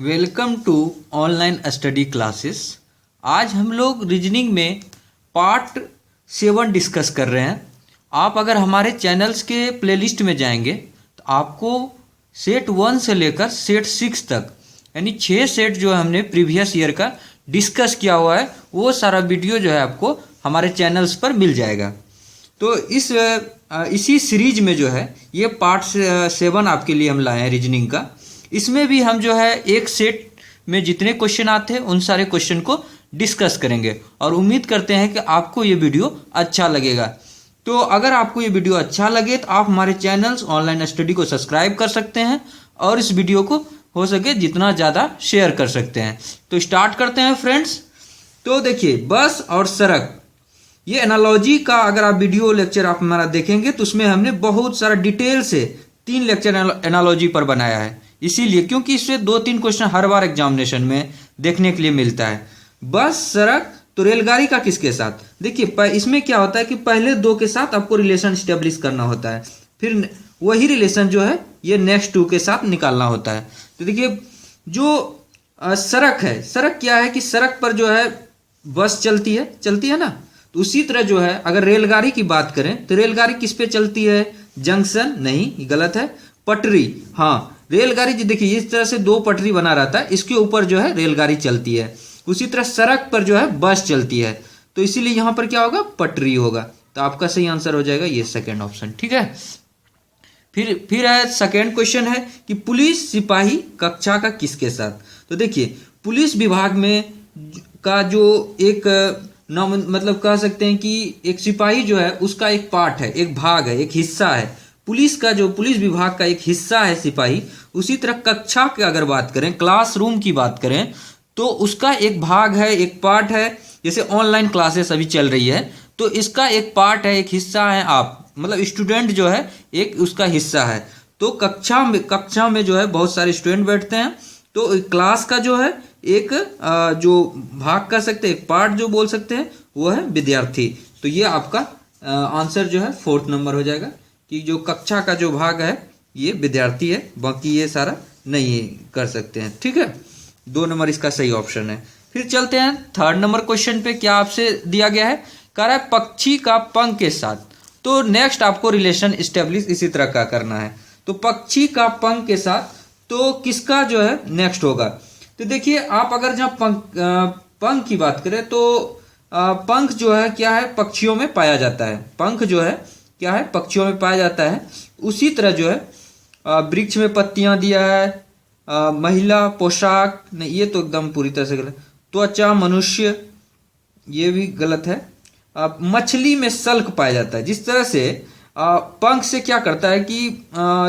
Welcome to online study classes. आज हम लोग रीजनिंग में पार्ट 7 डिस्कस कर रहे हैं। आप अगर हमारे चैनल्स के प्लेलिस्ट में जाएंगे तो आपको सेट 1 से लेकर सेट 6 तक यानी 6 सेट जो है हमने प्रीवियस ईयर का डिस्कस किया हुआ है, वो सारा वीडियो जो है आपको हमारे चैनल्स पर मिल जाएगा। तो इसी सीरीज में जो है ये पार्ट 7 आपके लिए हम लाए हैं रीजनिंग का। इसमें भी हम जो है एक सेट में जितने क्वेश्चन आते हैं उन सारे क्वेश्चन को डिस्कस करेंगे और उम्मीद करते हैं कि आपको ये वीडियो अच्छा लगेगा। तो अगर आपको ये वीडियो अच्छा लगे तो आप हमारे चैनल्स ऑनलाइन स्टडी को सब्सक्राइब कर सकते हैं और इस वीडियो को हो सके जितना ज़्यादा शेयर कर सकते हैं। तो स्टार्ट करते हैं फ्रेंड्स। तो देखिए, बस और सड़क, ये एनालॉजी का अगर आप वीडियो लेक्चर आप हमारा देखेंगे तो उसमें हमने बहुत सारा डिटेल से 3 लेक्चर एनालॉजी पर बनाया है। इसीलिए क्योंकि इससे 2-3 क्वेश्चन हर बार एग्जामिनेशन में देखने के लिए मिलता है। बस, सड़क, तो रेलगाड़ी का किसके साथ? देखिए, इसमें क्या होता है कि पहले 2 के साथ आपको रिलेशन स्टेब्लिश करना होता है, फिर वही रिलेशन जो है ये नेक्स्ट 2 के साथ निकालना होता है। तो देखिए, जो सड़क है, सड़क क्या है कि सड़क पर जो है बस चलती है ना। तो उसी तरह जो है अगर रेलगाड़ी की बात करें तो रेलगाड़ी किस पे चलती है? जंक्शन नहीं, गलत है, पटरी। हाँ, रेलगाड़ी जी देखिए इस तरह से 2 पटरी बना रहता है, इसके ऊपर जो है रेलगाड़ी चलती है। उसी तरह सड़क पर जो है बस चलती है, तो इसीलिए यहां पर क्या होगा? पटरी होगा। तो आपका सही आंसर हो जाएगा ये सेकेंड ऑप्शन। ठीक है। फिर है सेकेंड क्वेश्चन है कि पुलिस सिपाही कक्षा का किसके साथ? तो देखिए, पुलिस विभाग में का जो एक मतलब कह सकते हैं कि एक सिपाही जो है उसका एक पार्ट है, एक भाग है, एक हिस्सा है। पुलिस का जो पुलिस विभाग का एक हिस्सा है सिपाही। उसी तरह कक्षा की अगर बात करें, क्लासरूम की बात करें, तो उसका एक भाग है, एक पार्ट है। जैसे ऑनलाइन क्लासेस अभी चल रही है तो इसका एक पार्ट है, एक हिस्सा है आप, मतलब स्टूडेंट जो है एक उसका हिस्सा है। तो कक्षा में जो है बहुत सारे स्टूडेंट बैठते हैं, तो क्लास का जो है एक जो भाग कर सकते हैं, एक पार्ट जो बोल सकते हैं, वो है विद्यार्थी। तो ये आपका आंसर जो है 4th नंबर हो जाएगा कि जो कक्षा का जो भाग है ये विद्यार्थी है, बाकी ये सारा नहीं कर सकते हैं। ठीक है, 2 नंबर इसका सही ऑप्शन है। फिर चलते हैं 3rd नंबर क्वेश्चन पे। क्या आपसे दिया गया है? कह रहा है पक्षी का पंख के साथ। तो नेक्स्ट आपको रिलेशन स्टेब्लिश इसी तरह का करना है। तो पक्षी का पंख के साथ तो किसका जो है नेक्स्ट होगा? तो देखिए, आप अगर जहाँ पंख की बात करें तो पंख जो है क्या है? पक्षियों में पाया जाता है। पंख जो है क्या है? पक्षियों में पाया जाता है। उसी तरह जो है वृक्ष में पत्तियां दिया है, महिला, पोशाक नहीं, ये तो एकदम पूरी तरह से गलत। त्वचा, मनुष्य, ये भी गलत है। मछली में सल्क पाया जाता है। जिस तरह से पंख से क्या करता है कि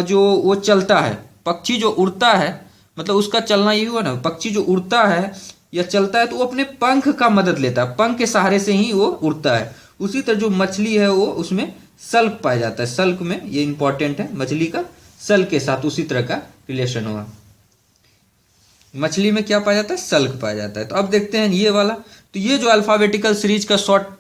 जो वो चलता है, पक्षी जो उड़ता है, मतलब उसका चलना ये हुआ ना, पक्षी जो उड़ता है या चलता है तो वो अपने पंख का मदद लेता है, पंख के सहारे से ही वो उड़ता है। उसी तरह जो मछली है वो उसमें सल्क पाया जाता है। सल्क में ये इंपॉर्टेंट है, मछली का सल्क के साथ उसी तरह का रिलेशन होगा। मछली में क्या पाया जाता है? सल्क पाया जाता है। तो अब देखते हैं ये वाला। तो ये जो अल्फाबेटिकल सीरीज का शॉर्ट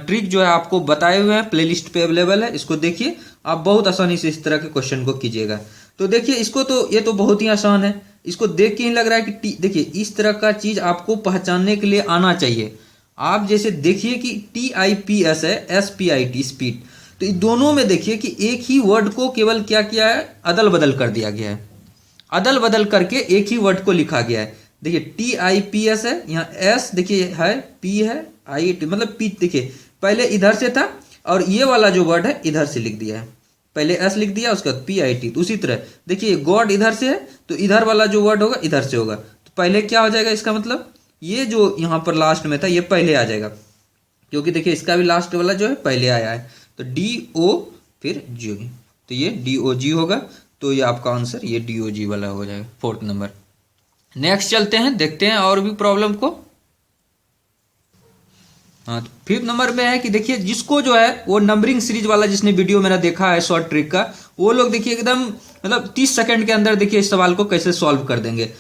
ट्रिक जो है आपको बताए हुए हैं, प्लेलिस्ट पे अवेलेबल है, इसको देखिए, आप बहुत आसानी से इस तरह के क्वेश्चन को कीजिएगा। तो देखिए, इसको तो ये तो बहुत ही आसान है, इसको देख के ही लग रहा है कि देखिए इस तरह का चीज आपको पहचानने के लिए आना चाहिए। आप जैसे देखिए कि TIPS है, SPIT, स्पीड। तो इन दोनों में देखिए कि एक ही वर्ड को केवल क्या किया है? अदल बदल कर दिया गया है। अदल बदल करके एक ही वर्ड को लिखा गया है। देखिए TIPS है, यहाँ S देखिए है, P है, IT, मतलब P देखिए पहले इधर से था और ये वाला जो वर्ड है इधर से लिख दिया है। पहले S लिख दिया, उसके बाद PIT। तो उसी तरह देखिए गॉड इधर से है तो इधर वाला जो वर्ड होगा इधर से होगा। तो पहले क्या हो जाएगा? इसका मतलब ये जो यहाँ पर लास्ट में था ये पहले आ जाएगा, क्योंकि देखिए इसका भी लास्ट वाला जो है पहले आया है। तो DO फिर G, तो ये DOG होगा। तो ये आपका आंसर ये DOG वाला हो जाएगा 4th नंबर। नेक्स्ट चलते हैं, देखते हैं और भी प्रॉब्लम को। हाँ, तो 5th नंबर में है कि देखिए जिसको जो है वो नंबरिंग सीरीज वाला जिसने वीडियो मेरा देखा है शॉर्ट ट्रिक का, वो लोग देखिए एकदम मतलब 30 सेकंड के अंदर देखिए इस सवाल को कैसे सॉल्व कर देंगे।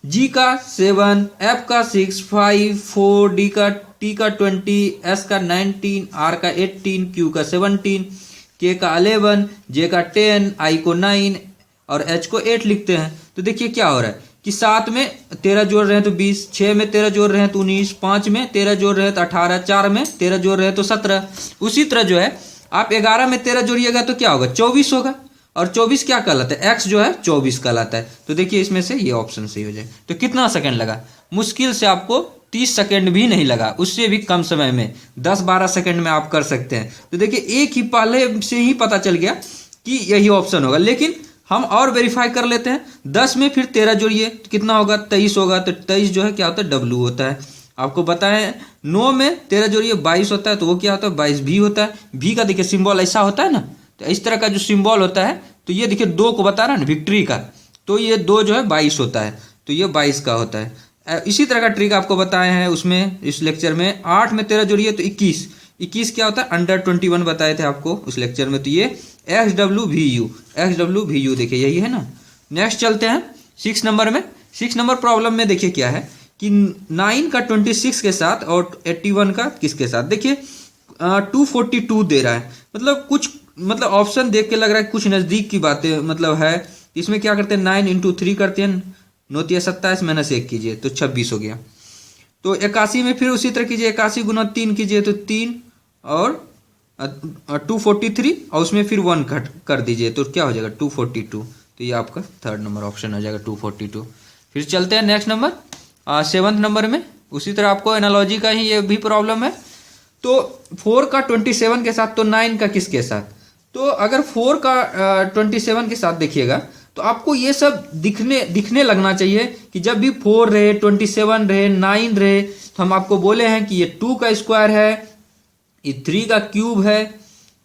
G का 7, F का 6, 5, 4, D का T का 20, S का 19, R का 18, Q का 17, K का 11, J का 10, I को 9 और H को 8 लिखते हैं। तो देखिए क्या हो रहा है कि 7 में 13 जोड़ रहे हैं तो 20, 6 में 13 जोड़ रहे हैं तो 19, 5 में 13 जोड़ रहे हैं तो 18, 4 में 13 जोड़ रहे हैं तो 17। उसी तरह जो है आप 11 में 13 जोड़िएगा तो क्या होगा, 24 होगा। और 24 क्या कहलाता है, एक्स जो है 24 कहलाता है। तो देखिए इसमें से ये ऑप्शन सही हो जाए। तो कितना सेकंड लगा, मुश्किल से आपको 30 सेकंड भी नहीं लगा, उससे भी कम समय में 10-12 सेकंड में आप कर सकते हैं। तो देखिए एक ही पहले से ही पता चल गया कि यही ऑप्शन होगा। लेकिन हम और वेरीफाई कर लेते हैं। 10 में फिर 13 जोड़िए तो कितना होगा, 23 होगा। तो 23 जो है क्या होता है, डब्लू होता है। आपको बताएं 9 में 13 जोड़िए 22 होता है, तो वो क्या होता है, 22 भी होता है। भी का देखिए सिंबल ऐसा होता है ना, तो इस तरह का जो सिंबल होता है, तो ये देखिए 2 को बता रहा है ना विक्ट्री का, तो ये 2 जो है 22 होता है, तो ये 22 का होता है। इसी तरह का ट्रिक आपको बताए हैं उसमें, इस लेक्चर में। 8 में 13 जोड़िए तो 21 क्या होता है, अंडर 21 बताए थे आपको उस लेक्चर में। तो ये XWVU देखिए यही है ना। नेक्स्ट चलते हैं 6 नंबर में। 6 नंबर प्रॉब्लम में देखिए क्या है कि 9 का 26 के साथ और 81 का किसके साथ। देखिए 242 दे रहा है, मतलब ऑप्शन देख के लग रहा है कुछ नज़दीक की बातें मतलब है। इसमें क्या करते हैं, 9 × 3 करते हैं, 9 × 27 -1 कीजिए तो 26 हो गया। तो 81 में फिर उसी तरह कीजिए, 81 × 3 कीजिए तो 3 और 243 और उसमें फिर 1 कट कर दीजिए तो क्या हो जाएगा 242। तो ये आपका 3rd नंबर ऑप्शन हो जाएगा 242। फिर चलते हैं नेक्स्ट नंबर 7th नंबर में। उसी तरह आपको एनालॉजी का ही ये भी प्रॉब्लम है। तो 4 का 27 के साथ, तो 9 का किसके साथ। तो अगर 4 का 27 के साथ देखिएगा तो आपको ये सब दिखने लगना चाहिए कि जब भी 4 रहे, 27 रहे, 9 रहे, तो हम आपको बोले हैं कि ये 2 का स्क्वायर है, ये 3 का क्यूब है,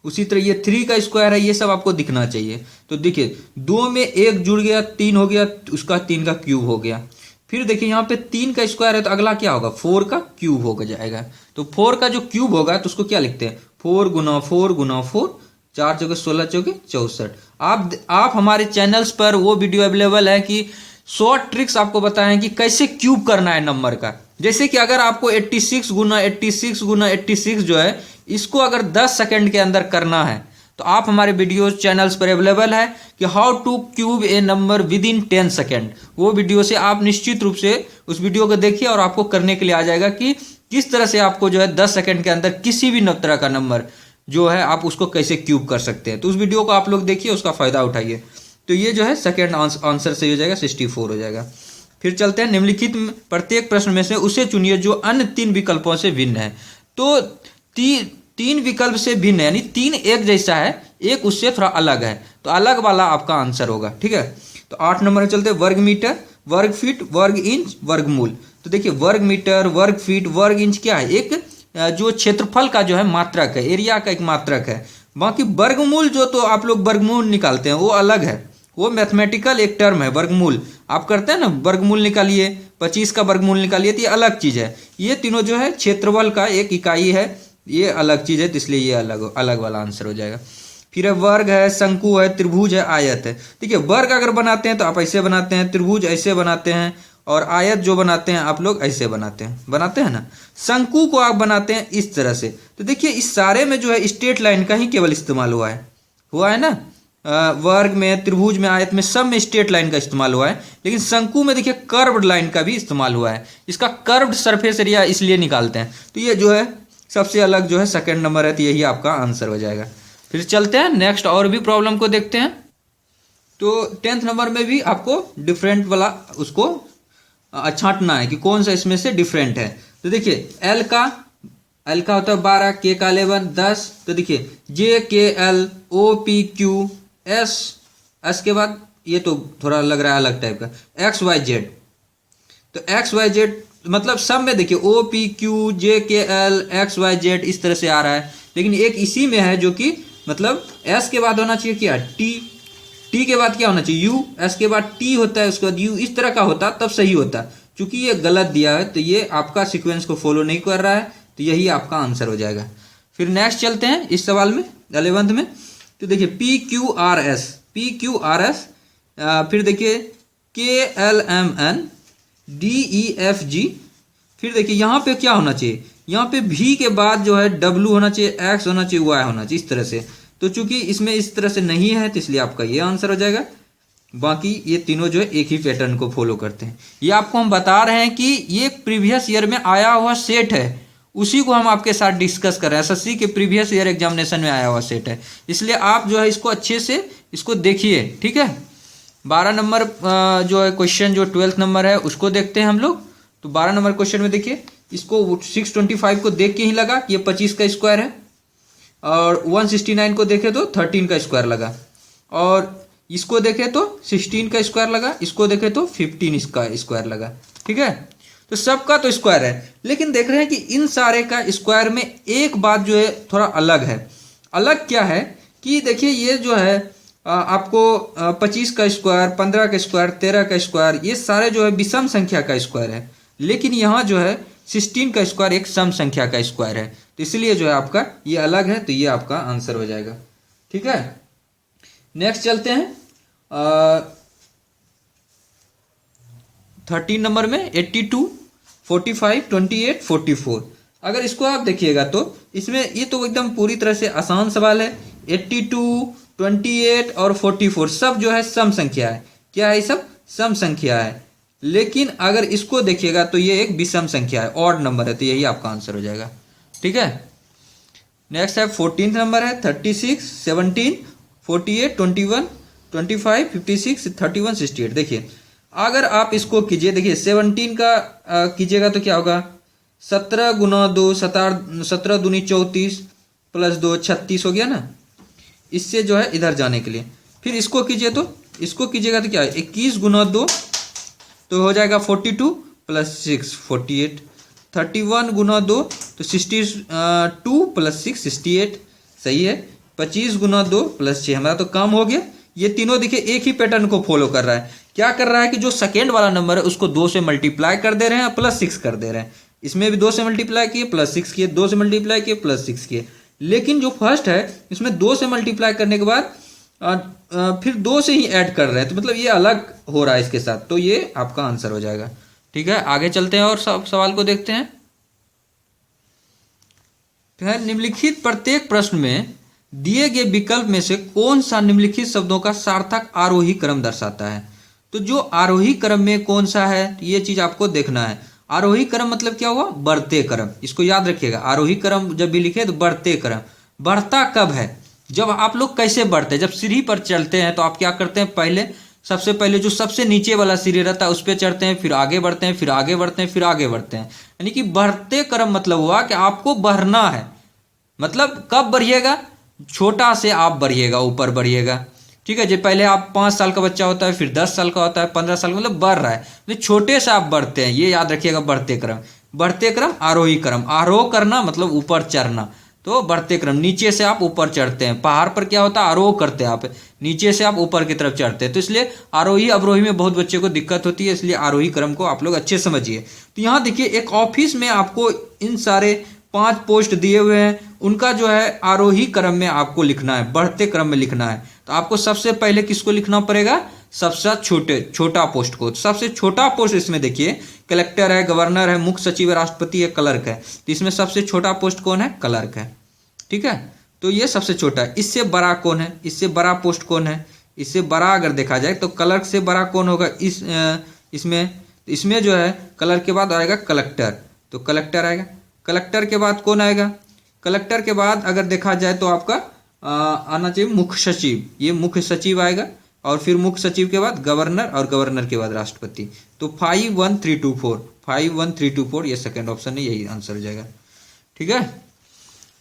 उसी तरह ये 3 का स्क्वायर है, ये सब आपको दिखना चाहिए। तो देखिए 2 में 1 जुड़ गया, 3 हो गया, उसका 3 का क्यूब हो गया। फिर देखिए यहाँ पे 3 का स्क्वायर है तो अगला क्या होगा, 4 का क्यूब हो जाएगा। तो 4 का जो क्यूब होगा तो उसको क्या लिखते हैं, 4 × 4 × 4, 4 चौके 16 चौके 64। आप हमारे चैनल्स पर वो वीडियो अवेलेबल है कि शॉर्ट ट्रिक्स आपको बताएं कि कैसे क्यूब करना है नंबर का। जैसे कि अगर आपको 86 × 86 × 86 जो है, इसको अगर 10 सेकंड के अंदर करना है तो आप हमारे वीडियो चैनल्स पर अवेलेबल है कि how two cube A number with in 10 second. वो वीडियो से आप निश्चित रूप से उस वीडियो को देखिए और आपको करने के लिए आ जाएगा कि किस तरह से आपको जो है 10 सेकेंड के अंदर किसी भी तरह का नंबर जो है आप उसको कैसे क्यूब कर सकते हैं। तो उस वीडियो को आप लोग देखिए, उसका फायदा उठाइए। तो ये जो है सेकेंड आंसर सही हो जाएगा, 64 हो जाएगा। फिर चलते हैं निम्नलिखित प्रत्येक प्रश्न में से उसे चुनिए जो अन्य 3 विकल्पों से भिन्न है। तो 3 विकल्प से भिन्न है, यानी 3 एक जैसा है, एक उससे थोड़ा अलग है, तो अलग वाला आपका आंसर होगा। ठीक है, तो 8 नंबर में चलते हैं वर्ग मीटर, वर्ग फीट, वर्ग इंच, वर्गमूल। तो देखिए वर्ग मीटर, वर्ग फीट, वर्ग इंच क्या है, एक जो क्षेत्रफल का जो है मात्रक है, एरिया का एक मात्रक है। बाकी वर्गमूल जो तो आप लोग वर्गमूल निकालते हैं वो अलग है, वो मैथमेटिकल एक टर्म है। वर्गमूल आप करते हैं ना, वर्गमूल निकालिए, 25 का वर्गमूल निकालिए, तो ये अलग चीज है। ये तीनों जो है क्षेत्रफल का एक इकाई है, ये अलग चीज है, तो इसलिए ये अलग वाला आंसर हो जाएगा। फिर है वर्ग है, शंकु है, त्रिभुज है, आयत है। देखिए वर्ग अगर बनाते हैं तो आप ऐसे बनाते हैं, त्रिभुज ऐसे बनाते हैं, और आयत जो बनाते हैं आप लोग ऐसे बनाते हैं ना। शंकु को आप बनाते हैं इस तरह से। तो देखिए इस सारे में जो है स्ट्रेट लाइन का ही केवल इस्तेमाल हुआ है ना। वर्ग में, त्रिभुज में, आयत में, सब में स्ट्रेट लाइन का इस्तेमाल हुआ है। लेकिन शंकु में देखिए कर्व्ड लाइन का भी इस्तेमाल हुआ है। इसका कर्व्ड सरफेस एरिया इसलिए निकालते हैं। तो ये जो है सबसे अलग जो है सेकंड नंबर है, तो यही आपका आंसर हो जाएगा। फिर चलते हैं नेक्स्ट और भी प्रॉब्लम को देखते हैं। तो 10th नंबर में भी आपको डिफरेंट वाला उसको छांटना है कि कौन सा इसमें से डिफरेंट है। तो देखिए एल का होता है 12, के का 11, 10। तो देखिए J K L, O P Q, S के बाद ये तो थोड़ा लग रहा है अलग टाइप का, एक्स वाई जेड। तो एक्स वाई जेड मतलब सब में देखिए ओ पी क्यू, जे K L, x Y Z इस तरह से आ रहा है। लेकिन एक इसी में है जो कि मतलब एस के बाद होना चाहिए क्या, टी के बाद क्या होना चाहिए, यू, एस के बाद टी होता है, उसके बाद यू, इस तरह का होता तब सही होता। चूंकि ये गलत दिया है तो ये आपका सीक्वेंस को फॉलो नहीं कर रहा है, तो यही आपका आंसर हो जाएगा। फिर नेक्स्ट चलते हैं इस सवाल में 11th में। तो देखिए पी क्यू आर एस, फिर देखिए K L M N, D E F G. फिर देखिए यहाँ पे क्या होना चाहिए, यहाँ पे भी के बाद जो है डब्ल्यू होना चाहिए, एक्स होना चाहिए, वाई होना चाहिए, इस तरह से। तो चूंकि इसमें इस तरह से नहीं है तो इसलिए आपका ये आंसर हो जाएगा। बाकी ये तीनों जो है एक ही पैटर्न को फॉलो करते हैं। ये आपको हम बता रहे हैं कि ये प्रीवियस ईयर में आया हुआ सेट है, उसी को हम आपके साथ डिस्कस कर रहे हैं। एसएससी के प्रीवियस ईयर एग्जामिनेशन में आया हुआ सेट है, इसलिए आप जो है इसको अच्छे से इसको देखिए, ठीक है। 12 नंबर जो है क्वेश्चन, जो 12th नंबर है उसको देखते हैं हम लोग। तो 12 नंबर क्वेश्चन में देखिए, इसको 625 को देख के ही लगा कि ये 25 का स्क्वायर है, और 169 को देखे तो 13 का स्क्वायर लगा, और इसको देखे तो 16 का स्क्वायर लगा, इसको देखे तो 15 का स्क्वायर लगा, ठीक है। तो सबका तो स्क्वायर है, लेकिन देख रहे हैं कि इन सारे का स्क्वायर में एक बात जो है थोड़ा अलग है। अलग क्या है कि देखिए ये जो है आपको 25 का स्क्वायर, 15 का स्क्वायर, 13 का स्क्वायर, ये सारे जो है विषम संख्या का स्क्वायर है, लेकिन यहाँ जो है 16 का स्क्वायर एक सम संख्या का स्क्वायर है, तो इसलिए जो है आपका ये अलग है, तो ये आपका आंसर हो जाएगा, ठीक है। नेक्स्ट चलते हैं 13 नंबर में 82, 45, 28, 44। अगर इसको आप देखिएगा तो इसमें ये तो एकदम पूरी तरह से आसान सवाल है। 82, 28 और 44 सब जो है सम संख्या है। क्या है? सब सम संख्या है, लेकिन अगर इसको देखिएगा तो ये एक विषम संख्या है, ऑड नंबर है, तो यही आपका आंसर हो जाएगा, ठीक है। नेक्स्ट है 14th नंबर है 36, 17, 48, 21, 25, 56, 31, 68। देखिए अगर आप इसको कीजिए, देखिए 17 का कीजिएगा तो क्या होगा, 17 गुना 2, 17 दूनी 34 प्लस 2 36 हो गया ना। इससे जो है इधर जाने के लिए फिर इसको कीजिए, तो इसको कीजिएगा तो क्या है, 21 गुना 2 तो हो जाएगा 42 प्लस 6 48, 31 गुना 2 तो 62 प्लस 6 68, सही है। 25 गुना 2 प्लस 6, हमारा तो काम हो गया। ये तीनों देखिए एक ही पैटर्न को फॉलो कर रहा है। क्या कर रहा है कि जो सेकेंड वाला नंबर है उसको 2 से मल्टीप्लाई कर दे रहे हैं, प्लस 6 कर दे रहे हैं। इसमें भी 2 से मल्टीप्लाई किए प्लस 6 किए, 2 से मल्टीप्लाई किए प्लस 6 किए। लेकिन जो फर्स्ट है इसमें 2 से मल्टीप्लाई करने के बाद फिर 2 से ही ऐड कर रहे हैं, तो मतलब ये अलग हो रहा है इसके साथ, तो ये आपका आंसर हो जाएगा, ठीक है। आगे चलते हैं और सवाल को देखते हैं। निम्नलिखित प्रत्येक प्रश्न में दिए गए विकल्प में से कौन सा निम्नलिखित शब्दों का सार्थक आरोही क्रम दर्शाता है। तो जो आरोही क्रम में कौन सा है, ये चीज आपको देखना है। आरोही क्रम मतलब क्या हुआ, बढ़ते क्रम, इसको याद रखिएगा। आरोही क्रम जब भी लिखे तो बढ़ते क्रम। बढ़ता कब है, जब आप लोग कैसे बढ़ते हैं, जब सीढ़ी पर चलते हैं तो आप क्या करते हैं, पहले सबसे पहले जो सबसे नीचे वाला सीढ़ी रहता है उस पर चढ़ते हैं, फिर आगे बढ़ते हैं, फिर आगे बढ़ते हैं, फिर आगे बढ़ते हैं। यानी कि बढ़ते क्रम मतलब हुआ कि आपको बढ़ना है। मतलब कब बढ़िएगा, छोटा से आप बढ़िएगा, ऊपर बढ़िएगा, ठीक है। जो पहले आप 5 साल का बच्चा होता है, फिर 10 साल का होता है, 15 साल का, मतलब बढ़ रहा है, तो छोटे से आप बढ़ते हैं, ये याद रखिएगा। बढ़ते क्रम, बढ़ते क्रम आरोही क्रम। आरोह करना मतलब ऊपर चढ़ना, तो बढ़ते क्रम। नीचे से आप ऊपर चढ़ते हैं, पहाड़ पर क्या होता है, आरोह करते हैं आप, नीचे से आप ऊपर की तरफ चढ़ते हैं। तो इसलिए आरोही अवरोही में बहुत बच्चे को दिक्कत होती है, इसलिए आरोही क्रम को आप लोग अच्छे समझिए। तो यहाँ देखिए एक ऑफिस में आपको इन सारे 5 पोस्ट दिए हुए हैं, उनका जो है आरोही क्रम में आपको लिखना है, बढ़ते क्रम में लिखना है। तो आपको सबसे पहले किसको लिखना पड़ेगा, सबसे छोटा पोस्ट को। सबसे छोटा पोस्ट इसमें देखिए कलेक्टर है, गवर्नर है, मुख्य सचिव है, राष्ट्रपति है, क्लर्क है। तो इसमें सबसे छोटा पोस्ट कौन है, क्लर्क है, ठीक है। तो ये सबसे छोटा है। इससे बड़ा कौन है, इससे बड़ा पोस्ट कौन है, इससे बड़ा अगर देखा जाए तो क्लर्क से बड़ा कौन होगा, इसमें जो है क्लर्क के बाद आएगा कलेक्टर, तो कलेक्टर आएगा। कलेक्टर के बाद कौन आएगा, कलेक्टर के बाद अगर देखा जाए तो आपका आना चाहिए मुख्य सचिव, ये मुख्य सचिव आएगा। और फिर मुख्य सचिव के बाद गवर्नर, और गवर्नर के बाद राष्ट्रपति। तो 5 1 3 2 4, 5 1 3 2 4 ये सेकंड ऑप्शन है, यही आंसर हो जाएगा, ठीक है।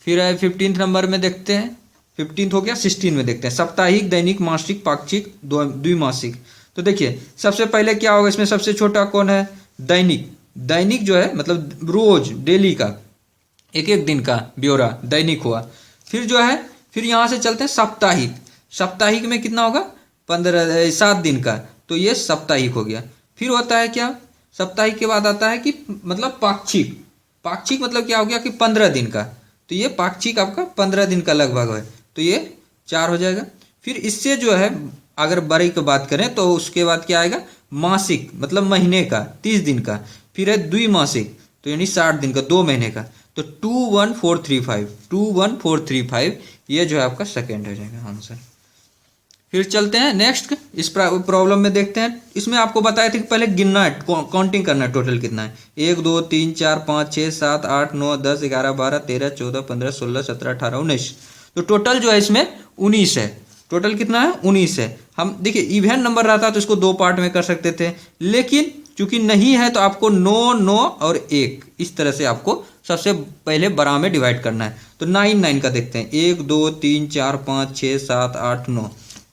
फिर 15th नंबर में देखते हैं, 15th हो गया। 16 में देखते हैं साप्ताहिक, दैनिक, मासिक, पाक्षिक, द्विमासिक। तो देखिए सबसे पहले क्या होगा, इसमें सबसे छोटा कौन है, दैनिक। दैनिक जो है मतलब रोज, डेली का, एक एक दिन का ब्यौरा दैनिक हुआ। फिर जो है फिर यहाँ से चलते हैं साप्ताहिक। साप्ताहिक में कितना होगा, 7 दिन का, तो ये साप्ताहिक हो गया। फिर होता है क्या, साप्ताहिक के बाद आता है कि मतलब पाक्षिक। पाक्षिक मतलब क्या हो गया कि 15 दिन का, तो ये पाक्षिक आपका 15 दिन का लगभग है, तो ये 4 हो जाएगा। फिर इससे जो है अगर बड़ी की बात करें तो उसके बाद क्या आएगा, मासिक मतलब महीने का, 30 दिन का। फिर है द्विमासिक, तो यानी 60 दिन का, 2 महीने का, तो 21435, 21435 ये जो है आपका सेकेंड हो जाएगा आंसर। फिर चलते हैं नेक्स्ट, इस प्रॉब्लम में देखते हैं। इसमें आपको बताया था कि पहले गिनना है, काउंटिंग करना है टोटल कितना है। 1 2 3 4 5 6 7 8 9 10 11 12 13 14 15 16 17 18 19। तो टोटल जो है इसमें 19 है। टोटल कितना है? 19 है। हम देखिए इवेंट नंबर रहता तो इसको 2 पार्ट में कर सकते थे, लेकिन चूंकि नहीं है तो आपको 9 9 और 1 इस तरह से आपको सबसे पहले बड़ा में डिवाइड करना है। तो 9 9 का देखते हैं। 1 2 3 4 5 6 7 8 9।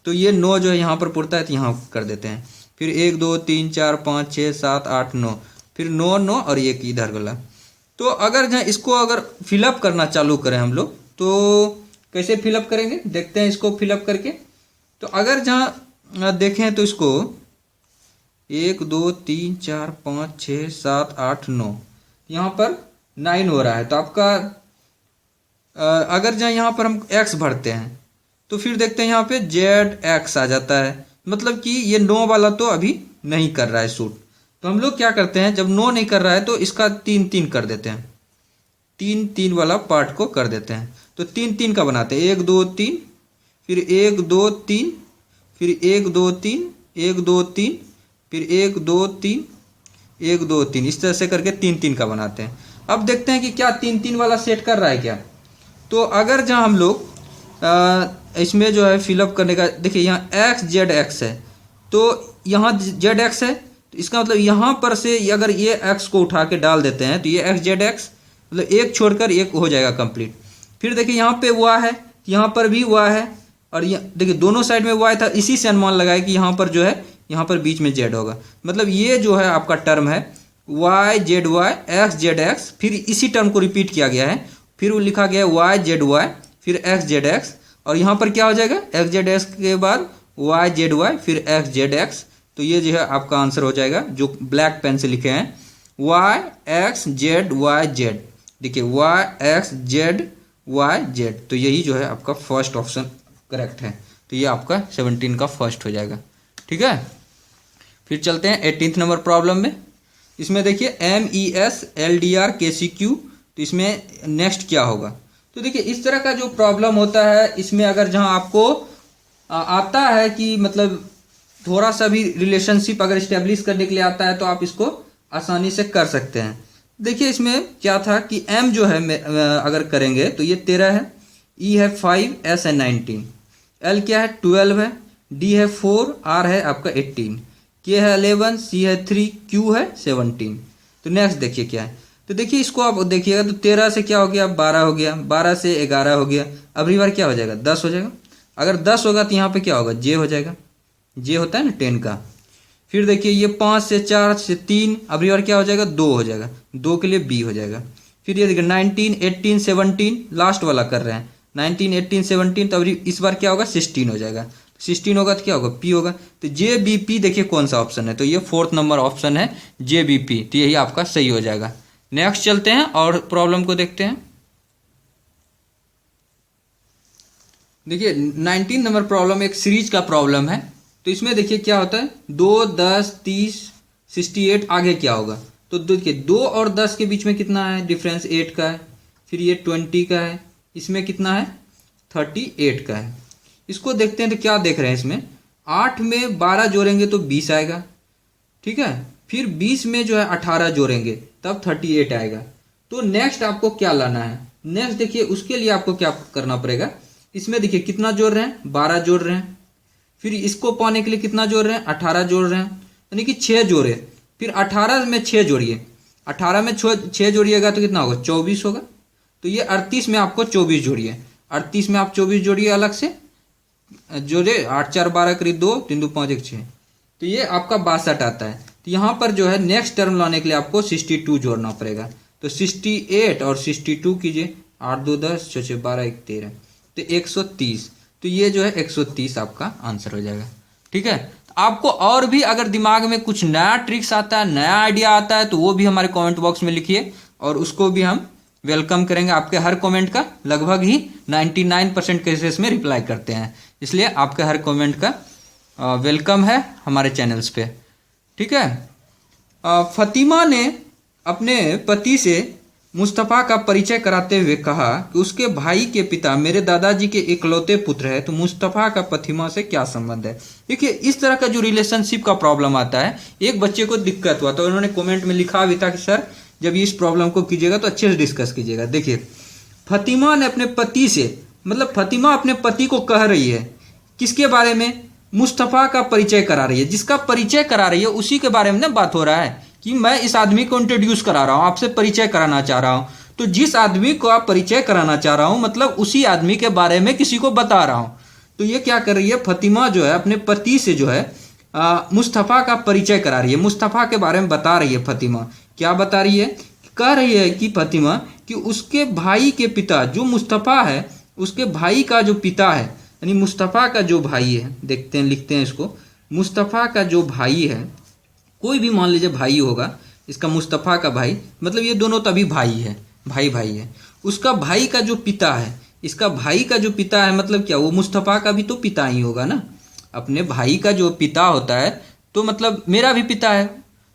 तो ये 9 जो है यहाँ पर पुरता है तो यहाँ कर देते हैं। फिर 1 2 3 4 5 6 7 8 9, फिर 9 9 और 1 इधर गला। तो अगर जहाँ इसको अगर फिलअप करना चालू करें हम लोग तो कैसे फिलअप करेंगे देखते हैं इसको फिलअप करके। तो अगर जहाँ देखें तो इसको 1 2 3 4 5 6 7 8 9 यहाँ पर 9 हो रहा है। तो आपका अगर जहाँ यहाँ पर हम x भरते हैं तो फिर देखते हैं यहाँ पे ZX आ जाता है, मतलब कि ये 9 वाला तो अभी नहीं कर रहा है शूट। तो हम लोग क्या करते हैं, जब 9 नहीं कर रहा है तो इसका 3 3 कर देते हैं। 3 3 वाला पार्ट को कर देते हैं। तो 3 3 का बनाते हैं। 1 2 3, फिर 1 2 3, फिर 1 2 3, 1 2 3, फिर 1 2 3, 1 2 3, इस तरह से करके 3 3 का बनाते हैं। अब देखते हैं कि क्या 3 3 वाला सेट कर रहा है क्या। तो अगर जहाँ हम लोग इसमें जो है फिलअप करने का, देखिए यहाँ ZX है तो यहाँ ZX है, तो इसका मतलब यहाँ पर से अगर ये x को उठा के डाल देते हैं तो ये ZX मतलब एक छोड़कर एक हो जाएगा कंप्लीट। फिर देखिए यहाँ पे y है, यहाँ पर भी y है, और देखिए दोनों साइड में y था, इसी से अनुमान लगाए कि यहाँ पर जो है यहाँ पर बीच में z होगा। मतलब ये जो है आपका टर्म है YZY XZX, फिर इसी टर्म को रिपीट किया गया है। फिर वो लिखा गया है YZY फिर XZX, और यहाँ पर क्या हो जाएगा XZX के बाद YZY फिर XZX। तो ये जो है आपका आंसर हो जाएगा जो ब्लैक पेन से लिखे हैं YXZYZ। देखिए YXZYZ, तो यही जो है आपका फर्स्ट ऑप्शन करेक्ट है। तो ये आपका 17 का फर्स्ट हो जाएगा। ठीक है, फिर चलते हैं 18th नंबर प्रॉब्लम में। इसमें देखिए MES LDR KCQ, तो इसमें नेक्स्ट क्या होगा। तो देखिए इस तरह का जो प्रॉब्लम होता है इसमें अगर जहां आपको आता है कि मतलब थोड़ा सा भी रिलेशनशिप अगर इस्टेब्लिश करने के लिए आता है तो आप इसको आसानी से कर सकते हैं। देखिए इसमें क्या था कि M जो है अगर करेंगे तो ये 13 है, E है 5, S है 19, L क्या है 12 है, D है 4, R है आपका 18, K है 11, C है 3, Q है 17। तो नेक्स्ट देखिए क्या है। तो देखिए इसको आप देखिएगा तो 13 से क्या हो गया 12 हो गया, 12 से 11 हो गया, अगली बार क्या हो जाएगा 10 हो जाएगा। अगर 10 होगा तो यहाँ पे क्या होगा J हो जाएगा, J होता है ना 10 का। फिर देखिए ये 5 से 4 से 3, अगली बार क्या हो जाएगा 2 हो जाएगा, 2 के लिए B हो जाएगा। फिर ये देखिए 19 18 17 लास्ट वाला कर रहे हैं, 19 18 17, तो अभी इस बार क्या होगा 16 हो जाएगा। 16 होगा तो क्या होगा P होगा। तो JBP देखिए कौन सा ऑप्शन है, तो ये 4th नंबर ऑप्शन है JBP, तो यही आपका सही हो जाएगा। नेक्स्ट चलते हैं और प्रॉब्लम को देखते हैं। देखिए 19 नंबर प्रॉब्लम एक सीरीज का प्रॉब्लम है। तो इसमें देखिए क्या होता है 2 10 30 68, आगे क्या होगा। तो देखिए 2 और 10 के बीच में कितना है डिफरेंस 8 का है, फिर ये 20 का है, इसमें कितना है 38 का है। इसको देखते हैं तो क्या देख रहे हैं इसमें 8 में 12 जोड़ेंगे तो 20 आएगा, ठीक है। फिर 20 में जो है 18 जोड़ेंगे तब 38 आएगा। तो नेक्स्ट आपको क्या लाना है, नेक्स्ट देखिए उसके लिए आपको क्या करना पड़ेगा। इसमें देखिए कितना जोड़ रहे हैं 12 जोड़ रहे हैं, फिर इसको पाने के लिए कितना जोड़ रहे हैं 18 जोड़ रहे हैं, यानी कि 6 जोड़े। फिर 18 में 6 जोड़िए, 18 में 6 जोड़िएगा तो कितना होगा 24 होगा। तो ये 38 में आपको 24 जोड़िए, 38 में आप 24 जोड़िए अलग से, जोड़े 8 4 12 करीब 2 3 2 5 1 6, तो ये आपका 62 आता है। तो यहाँ पर जो है नेक्स्ट टर्म लाने के लिए आपको 62 जोड़ना पड़ेगा। तो 68 और 62 कीजिए, 8 2 10 6 6 12 1 13, तो 130। तो ये जो है 130 आपका आंसर हो जाएगा। ठीक है, तो आपको और भी अगर दिमाग में कुछ नया ट्रिक्स आता है, नया आइडिया आता है, तो वो भी हमारे कमेंट बॉक्स में लिखिए और उसको भी हम वेलकम करेंगे। आपके हर कमेंट का लगभग ही 99% केसेस में रिप्लाई करते हैं, इसलिए आपके हर कमेंट का वेलकम है हमारे चैनल्स पे। ठीक है, फतिमा ने अपने पति से मुस्तफ़ा का परिचय कराते हुए कहा कि उसके भाई के पिता मेरे दादाजी के इकलौते पुत्र है, तो मुस्तफ़ा का फतिमा से क्या संबंध है। देखिए इस तरह का जो रिलेशनशिप का प्रॉब्लम आता है, एक बच्चे को दिक्कत हुआ तो उन्होंने कमेंट में लिखा भी था कि सर जब इस प्रॉब्लम को कीजिएगा तो अच्छे से डिस्कस कीजिएगा। देखिए फतिमा ने अपने पति से, मतलब फतिमा अपने पति को कह रही है किसके बारे में, मुस्तफ़ा का परिचय करा रही है। जिसका परिचय करा रही है उसी के बारे में ना बात हो रहा है कि मैं इस आदमी को इंट्रोड्यूस करा रहा हूँ, आपसे परिचय कराना चाह रहा हूँ। तो जिस आदमी को आप परिचय कराना चाह रहा हूँ मतलब उसी आदमी के बारे में किसी को बता रहा हूँ। तो ये क्या कर रही है, फतिमा जो है अपने पति से जो है मुस्तफ़ा का परिचय करा रही है, मुस्तफ़ा के बारे में बता रही है। फतिमा क्या बता रही है, कह रही है कि फतिमा कि उसके भाई के पिता जो मुस्तफ़ा है, उसके भाई का जो पिता है, यानी मुस्तफ़ा का जो भाई है, देखते हैं लिखते हैं इसको, मुस्तफ़ा का जो भाई है, कोई भी मान लीजिए भाई होगा, इसका मुस्तफ़ा का भाई, मतलब ये दोनों तभी भाई है, भाई भाई है। उसका भाई का जो पिता है, इसका भाई का जो पिता है मतलब क्या, वो मुस्तफ़ा का भी तो पिता ही होगा ना। अपने भाई का जो पिता होता है तो मतलब मेरा भी पिता है,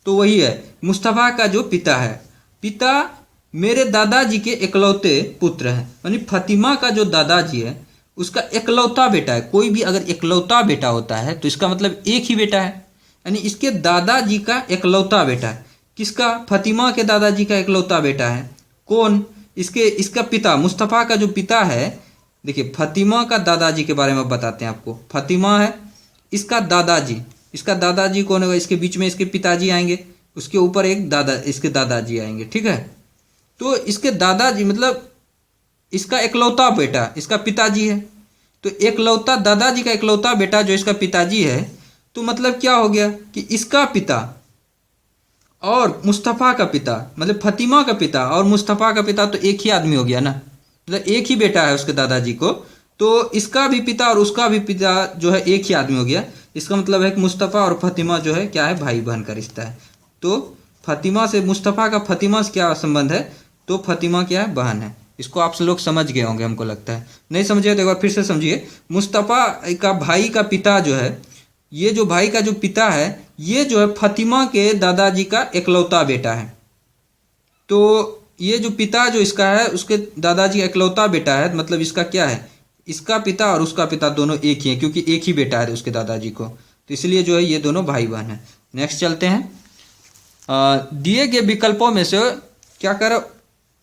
तो वही है मुस्तफ़ा का जो पिता है। पिता मेरे दादाजी के इकलौते पुत्र हैं, यानी फतिमा का जो दादाजी है उसका इकलौता बेटा है। कोई भी अगर इकलौता बेटा होता है तो इसका मतलब एक ही बेटा है, यानी इसके दादाजी का इकलौता बेटा है। किसका, फतिमा के दादाजी का इकलौता बेटा है। कौन, इसका पिता, मुस्तफ़ा का जो पिता है। देखिए फतिमा का दादाजी के बारे में बताते हैं आपको। फतिमा है, इसका दादाजी, इसका दादाजी कौन होगा, इसके बीच में इसके पिताजी आएंगे, उसके ऊपर एक दादा, इसके दादाजी आएंगे, ठीक है। तो इसके दादाजी मतलब इसका इकलौता बेटा इसका पिताजी है। तो इकलौता दादाजी का इकलौता बेटा जो इसका पिताजी है, तो मतलब क्या हो गया कि इसका पिता और मुस्तफ़ा का पिता, मतलब फतिमा का पिता और मुस्तफ़ा का पिता तो एक ही आदमी हो गया ना, मतलब एक ही बेटा है उसके दादाजी को, तो इसका भी पिता और उसका भी पिता जो है एक ही आदमी हो गया। इसका मतलब है कि मुस्तफ़ा और फतिमा जो है क्या है, भाई बहन का रिश्ता है। तो फतिमा से मुस्तफ़ा का फतिमा से क्या संबंध है, तो फतिमा क्या है, बहन है। इसको आप लोग समझ गए होंगे हमको लगता है, नहीं समझे तो एक बार फिर से समझिए। मुस्तफ़ा का भाई का पिता जो है, ये जो भाई का जो पिता है ये जो है फतिमा के दादाजी का इकलौता बेटा है। तो ये जो पिता जो इसका है उसके दादाजी का इकलौता बेटा है, मतलब इसका क्या है, इसका पिता और उसका पिता दोनों एक ही है, क्योंकि एक ही बेटा है उसके दादाजी को, तो इसलिए जो है ये दोनों भाई बहन है। नेक्स्ट चलते हैं। दिए गए विकल्पों में से क्या करो,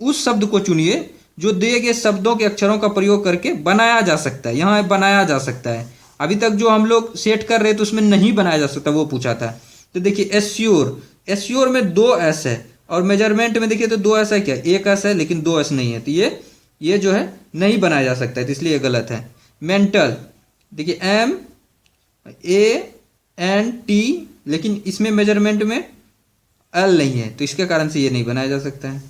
उस शब्द को चुनिए जो दिए गए शब्दों के अक्षरों का प्रयोग करके बनाया जा सकता है। यहाँ बनाया जा सकता है, अभी तक जो हम लोग सेट कर रहे थे उसमें नहीं बनाया जा सकता, वो पूछा था। तो देखिए एश्योर, एश्योर में 2 एस है और मेजरमेंट में देखिए तो 2 एस है क्या, 1 एस है लेकिन 2 एस नहीं है, तो ये जो है नहीं बनाया जा सकता है, तो इसलिए गलत है। मेंटल, देखिए MENT, लेकिन इसमें मेजरमेंट में एल नहीं है, तो इसके कारण से ये नहीं बनाया जा सकता है।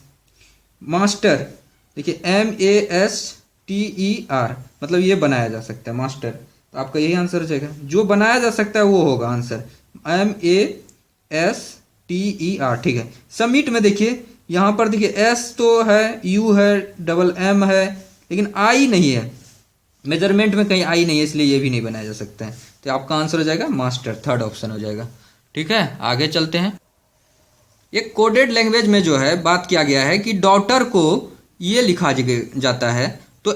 मास्टर, देखिए MASTER, मतलब ये बनाया जा सकता है मास्टर, तो आपका यही आंसर हो जाएगा। जो बनाया जा सकता है वो होगा आंसर, MASTER, ठीक है। सबमिट में देखिए यहाँ पर देखिए S तो है, U है, डबल M है, लेकिन I नहीं है, मेजरमेंट में कहीं I नहीं है, इसलिए ये भी नहीं बनाया जा सकता है। तो आपका आंसर हो जाएगा मास्टर, थर्ड ऑप्शन हो जाएगा। ठीक है, आगे चलते हैं। एक कोडेड लैंग्वेज में जो है बात किया गया है कि डॉटर को ये लिखा जाता है, तो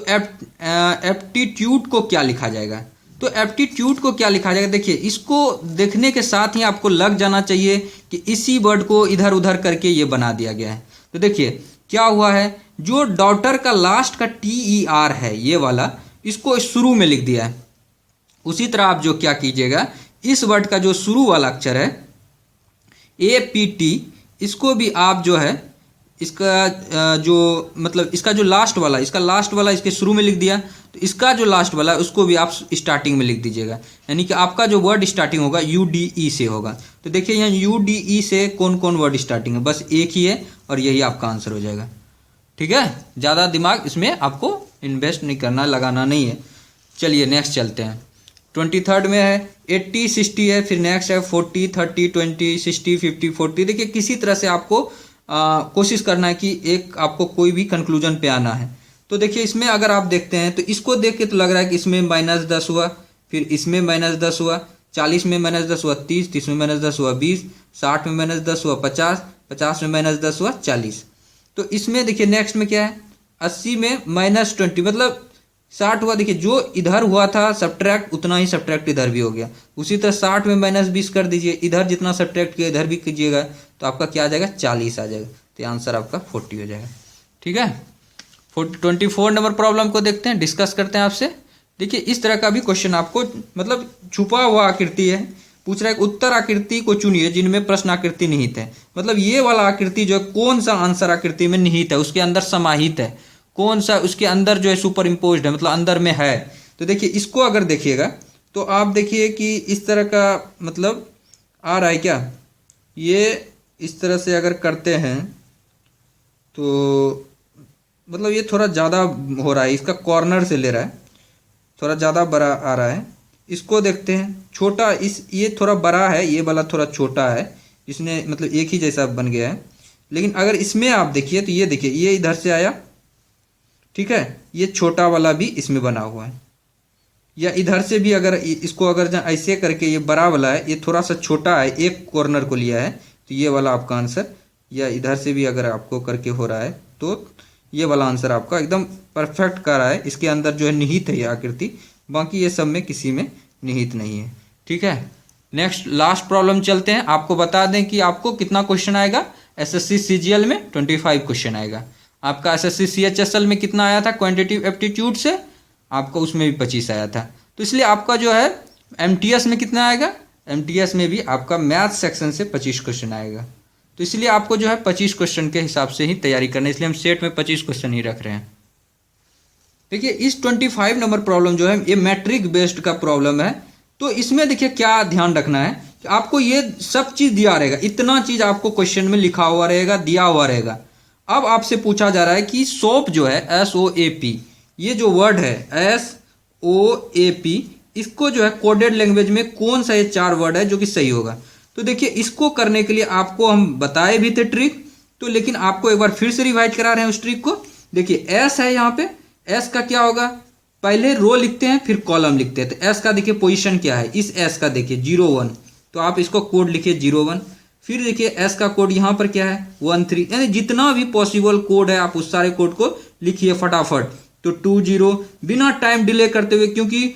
एप्टीट्यूड को क्या लिखा जाएगा, तो एप्टीट्यूड को क्या लिखा जाएगा। देखिए इसको देखने के साथ ही आपको लग जाना चाहिए कि इसी वर्ड को इधर उधर करके ये बना दिया गया है। तो देखिए क्या हुआ है, जो डॉटर का लास्ट का TER है ये वाला, इसको शुरू में लिख दिया है। उसी तरह आप जो क्या कीजिएगा, इस वर्ड का जो शुरू वाला अक्षर है APT, इसको भी आप जो है इसका जो मतलब इसका जो लास्ट वाला, इसका लास्ट वाला इसके शुरू में लिख दिया, तो इसका जो लास्ट वाला है उसको भी आप स्टार्टिंग में लिख दीजिएगा, यानी कि आपका जो वर्ड स्टार्टिंग होगा UDE से होगा। तो देखिए यहाँ UDE से कौन कौन वर्ड स्टार्टिंग है, बस एक ही है और यही आपका आंसर हो जाएगा। ठीक है, ज़्यादा दिमाग इसमें आपको इन्वेस्ट नहीं करना, लगाना नहीं है। चलिए नेक्स्ट चलते हैं। 23rd में है 80 60 है, फिर नेक्स्ट है 40 30 20 60 50 40। देखिए किसी तरह से आपको कोशिश करना है कि एक आपको कोई भी कंक्लूजन पे आना है। तो देखिए इसमें अगर आप देखते हैं तो इसको देख के तो लग रहा है कि इसमें -10 हुआ, फिर इसमें -10 हुआ, 40 में -10 हुआ 30, 30 में -10 हुआ 20, 60 में -10 हुआ 50, 50 में -10 हुआ 40। तो इसमें देखिए नेक्स्ट में क्या है, 80 में -20 मतलब 60 हुआ। देखिए जो इधर हुआ था सब्ट्रैक्ट, उतना ही सब्ट्रैक्ट इधर भी हो गया। उसी तरह 60 में -20 कर दीजिए, इधर जितना सब्ट्रैक्ट किया इधर भी कीजिएगा, तो आपका क्या आ जाएगा, 40 आ जाएगा। तो आंसर आपका 40 हो जाएगा। ठीक है, 24 नंबर प्रॉब्लम को देखते हैं, डिस्कस करते हैं आपसे। देखिए इस तरह का भी क्वेश्चन आपको मतलब छुपा हुआ आकृति है, पूछ रहा है उत्तर आकृति को चुनिए जिनमें प्रश्न आकृति निहित है। मतलब ये वाला आकृति जो है कौन सा आंसर आकृति में निहित है, उसके अंदर समाहित है, कौन सा उसके अंदर जो है सुपर इम्पोज्ड है, मतलब अंदर में है। तो देखिए इसको अगर देखिएगा तो आप देखिए कि इस तरह का मतलब आ रहा है क्या, ये इस तरह से अगर करते हैं तो मतलब ये थोड़ा ज़्यादा हो रहा है, इसका कॉर्नर से ले रहा है, थोड़ा ज़्यादा बड़ा आ रहा है। इसको देखते हैं छोटा, ये थोड़ा बड़ा है, ये वाला थोड़ा छोटा है, इसने मतलब एक ही जैसा बन गया है। लेकिन अगर इसमें आप देखिए तो ये देखिए ये इधर से आया, ठीक है, ये छोटा वाला भी इसमें बना हुआ है। या इधर से भी अगर इसको अगर ऐसे करके ये बड़ा वाला है, ये थोड़ा सा छोटा है, एक कॉर्नर को लिया है, तो ये वाला आपका आंसर। या इधर से भी अगर आपको करके हो रहा है तो ये वाला आंसर आपका एकदम परफेक्ट कर रहा है। इसके अंदर जो है निहित है ये आकृति, बाकी ये सब में किसी में निहित नहीं है। ठीक है, नेक्स्ट लास्ट प्रॉब्लम चलते हैं। आपको बता दें कि आपको कितना क्वेश्चन आएगा, एसएससी सीजीएल में 25 क्वेश्चन आएगा। आपका एसएससी सीएचएसएल में कितना आया था क्वांटिटेटिव एप्टीट्यूड से, आपका उसमें भी 25 आया था। तो इसलिए आपका जो है एमटीएस में कितना आएगा, एमटीएस में भी आपका मैथ सेक्शन से 25 क्वेश्चन आएगा। तो इसलिए आपको जो है 25 क्वेश्चन के हिसाब से ही तैयारी करना है, इसलिए हम सेट में 25 क्वेश्चन ही रख रहे हैं। देखिए इस 25 नंबर प्रॉब्लम जो है ये मैट्रिक बेस्ड का प्रॉब्लम है। तो इसमें देखिए क्या ध्यान रखना है कि आपको ये सब चीज दिया रहेगा, इतना चीज आपको क्वेश्चन में लिखा हुआ रहेगा, दिया हुआ रहेगा। अब आपसे पूछा जा रहा है कि सोप जो है SOAP, ये जो वर्ड है SOAP, इसको जो है कोडेड लैंग्वेज में कौन सा ये 4 वर्ड है जो कि सही होगा। तो देखिए इसको करने के लिए आपको हम बताए भी थे ट्रिक, तो लेकिन आपको एक बार फिर से रिवाइज करा रहे हैं उस ट्रिक को। देखिए S है, यहाँ पे S का क्या होगा, पहले रो लिखते हैं फिर कॉलम लिखते हैं। तो S का देखिए पोजीशन क्या है, इस S का देखिए 01, तो आप इसको कोड लिखिए 01। फिर देखिए S का कोड यहाँ पर क्या है 13, यानी जितना भी पॉसिबल कोड है आप उस सारे कोड को लिखिए फटाफट। तो 20 बिना टाइम डिले करते हुए, क्योंकि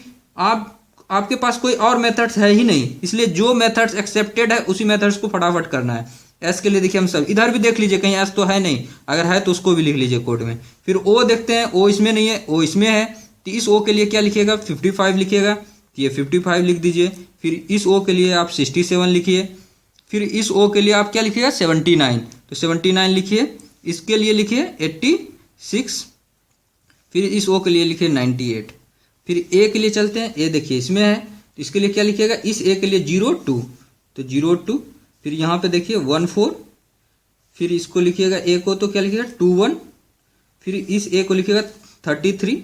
आपके पास कोई और मेथड्स है ही नहीं, इसलिए जो मेथड्स एक्सेप्टेड है उसी मेथड्स को फटाफट करना है। एस के लिए देखिए हम सब इधर भी देख लीजिए कहीं एस तो है नहीं, अगर है तो उसको भी लिख लीजिए कोड में। फिर ओ देखते हैं, ओ इसमें नहीं है, ओ इसमें है, तो इस ओ के लिए क्या लिखिएगा 55 लिखिएगा, तो ये 55 लिख दीजिए। फिर इस ओ के लिए आप 67 लिखिए। फिर इस ओ के लिए आप क्या लिखिएगा 79, तो 79 लिखिए। इसके लिए लिखिए 86, फिर इस ओ के लिए लिखिए 98। फिर ए के लिए चलते हैं, ए देखिए इसमें है, तो इसके लिए क्या लिखिएगा, इस ए के लिए 02, तो 02। फिर यहाँ पे देखिए 14, फिर इसको लिखिएगा ए को तो क्या लिखिएगा 21, फिर इस ए को लिखिएगा 33,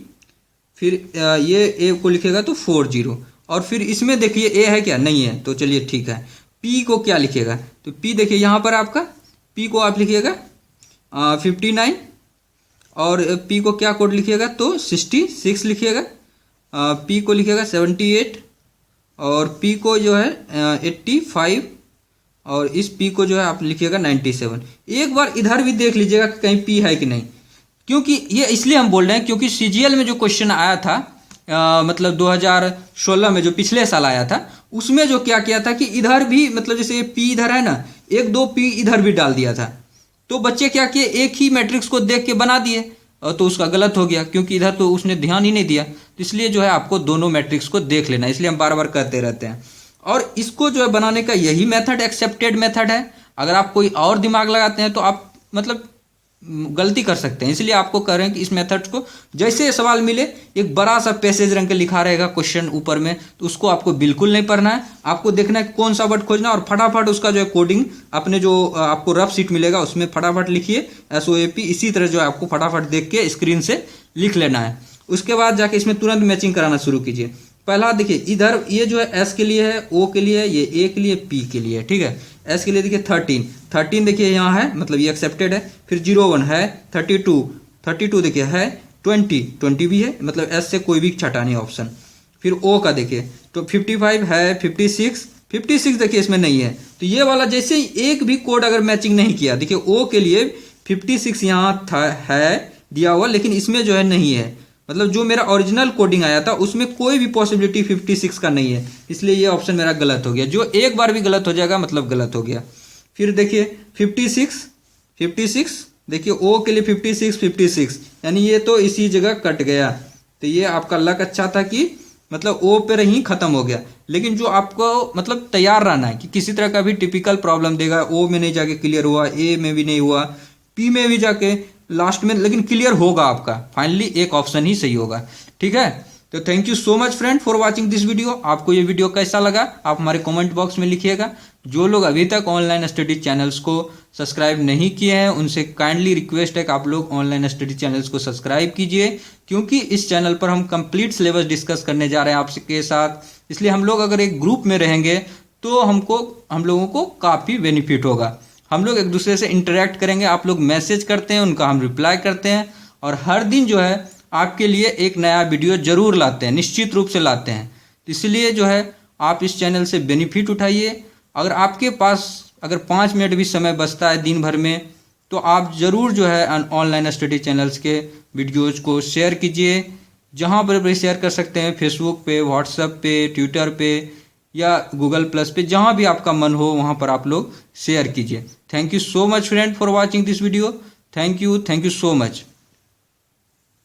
फिर ये ए को लिखिएगा तो 40। और फिर इसमें देखिए ए है क्या, नहीं है, तो चलिए ठीक है। पी को क्या लिखिएगा, तो पी देखिए यहाँ पर आपका पी को आप लिखिएगा 59, और पी को क्या कोड लिखिएगा तो 66 लिखिएगा। पी को लिखिएगा 78, और पी को जो है 85, और इस पी को जो है आप लिखिएगा 97। एक बार इधर भी देख लीजिएगा कि कहीं पी है कि नहीं, क्योंकि ये इसलिए हम बोल रहे हैं क्योंकि सीजीएल में जो क्वेश्चन आया था मतलब 2016 में जो पिछले साल आया था, उसमें जो क्या किया था कि इधर भी मतलब जैसे पी इधर है ना, 1-2 पी इधर भी डाल दिया था। तो बच्चे क्या किए, एक ही मैट्रिक्स को देख के बना दिए, तो उसका गलत हो गया क्योंकि इधर तो उसने ध्यान ही नहीं दिया। तो इसलिए जो है आपको दोनों मैट्रिक्स को देख लेना, इसलिए हम बार बार कहते रहते हैं। और इसको जो है बनाने का यही मेथड एक्सेप्टेड मेथड है। अगर आप कोई और दिमाग लगाते हैं तो आप मतलब गलती कर सकते हैं, इसलिए आपको कह रहे हैं कि इस मेथड को जैसे सवाल मिले एक बड़ा सा पैसेज रंग के लिखा रहेगा क्वेश्चन ऊपर में, तो उसको आपको बिल्कुल नहीं पढ़ना है। आपको देखना है कौन सा वर्ड खोजना, और फटाफट उसका जो है कोडिंग अपने जो आपको रफ शीट मिलेगा उसमें फटाफट लिखिए SOAP। इसी तरह जो है आपको फटाफट देख के स्क्रीन से लिख लेना है। उसके बाद जाके इसमें तुरंत मैचिंग कराना शुरू कीजिए। पहला देखिए इधर ये जो है S के लिए है, O के लिए है, ये A के लिए, P के लिए, ठीक है। S के लिए देखिए 13 देखिए यहाँ है, मतलब ये एक्सेप्टेड है। फिर 01 है, 32 देखिए है, 20 भी है, मतलब S से कोई भी छटा नहीं ऑप्शन। फिर O का देखिए तो 55 है, 56 देखिए इसमें नहीं है। तो ये वाला जैसे ही एक भी कोड अगर मैचिंग नहीं किया, देखिए O के लिए 56 यहाँ था है दिया हुआ, लेकिन इसमें जो है नहीं है। मतलब जो मेरा ओरिजिनल कोडिंग आया था उसमें कोई भी पॉसिबिलिटी 56 का नहीं है, इसलिए ये ऑप्शन मेरा गलत हो गया। जो एक बार भी गलत हो जाएगा मतलब गलत हो गया। फिर देखिए 56 देखिए ओ के लिए 56 यानी ये तो इसी जगह कट गया। तो ये आपका लक अच्छा था कि मतलब ओ पर ही खत्म हो गया। लेकिन जो आपको मतलब तैयार रहना है कि किसी तरह का भी टिपिकल प्रॉब्लम देगा, ओ में नहीं जाके क्लियर हुआ, ए में भी नहीं हुआ, पी में भी जाके लास्ट में, लेकिन क्लियर होगा आपका, फाइनली एक ऑप्शन ही सही होगा। ठीक है, तो thank you so much friend for watching this video. आपको ये वीडियो कैसा लगा आप हमारे कमेंट बॉक्स में लिखिएगा। जो लोग अभी तक ऑनलाइन स्टडी चैनल्स को सब्सक्राइब नहीं किए हैं उनसे काइंडली रिक्वेस्ट है कि आप लोग ऑनलाइन स्टडी चैनल्स को सब्सक्राइब कीजिए, क्योंकि इस चैनल पर हम कंप्लीट सिलेबस डिस्कस करने जा रहे हैं आपके साथ। इसलिए हम लोग अगर एक ग्रुप में रहेंगे तो हम लोगों को काफ़ी बेनिफिट होगा। हम लोग एक दूसरे से इंटरेक्ट करेंगे, आप लोग मैसेज करते हैं उनका हम रिप्लाई करते हैं, और हर दिन जो है आपके लिए एक नया वीडियो जरूर लाते हैं, निश्चित रूप से लाते हैं। इसलिए जो है आप इस चैनल से बेनिफिट उठाइए। अगर आपके पास अगर 5 मिनट भी समय बचता है दिन भर में तो आप ज़रूर जो है ऑनलाइन स्टडी चैनल्स के वीडियोज़ को शेयर कीजिए, जहाँ पर भी शेयर कर सकते हैं, फेसबुक पे, व्हाट्सएप पे, ट्विटर पे या गूगल प्लस पे, जहाँ भी आपका मन हो वहाँ पर आप लोग शेयर कीजिए। Thank you so much friend for watching this video. Thank you so much.